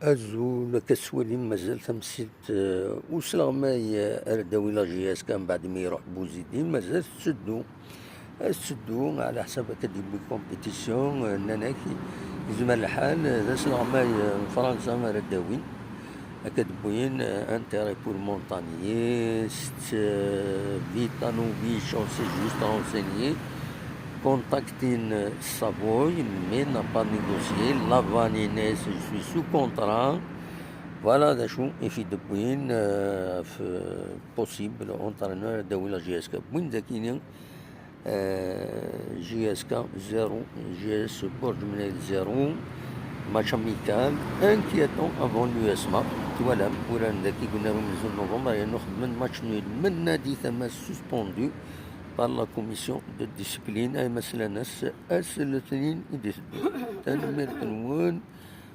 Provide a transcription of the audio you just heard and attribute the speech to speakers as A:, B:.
A: ازو كسولي مازال تمسيت وسلا ما ارداوي لا جي اس كان بعد ما يروح بوزيدين مازال تسدو على حسب كدير كومبيتيسيون ناناكي يزمر الحال ذا سلا ما فرنسا ما رداوي أكاديميين انتيري بور مونتانيست فيتانو بيش on s'est juste renseigné contactin Savoy mais n'a pas négocié Lavanines je suis sous contrat voilà ده شو في دبوين في بوسيبل اونترينور دولة جي اس كا بوين ذاكينين جي اس كا زيرو جي اس برج من زيرو match amical inquiétant avant l'USMA voilà وران ذاكي قلنا لهم نزول نوفمبر يعني ناخذ من ماتش نول من نادي ثم سوسبوندو par la commission de discipline أي مسألة ناس الاثنين يدسدو تنمير تنوون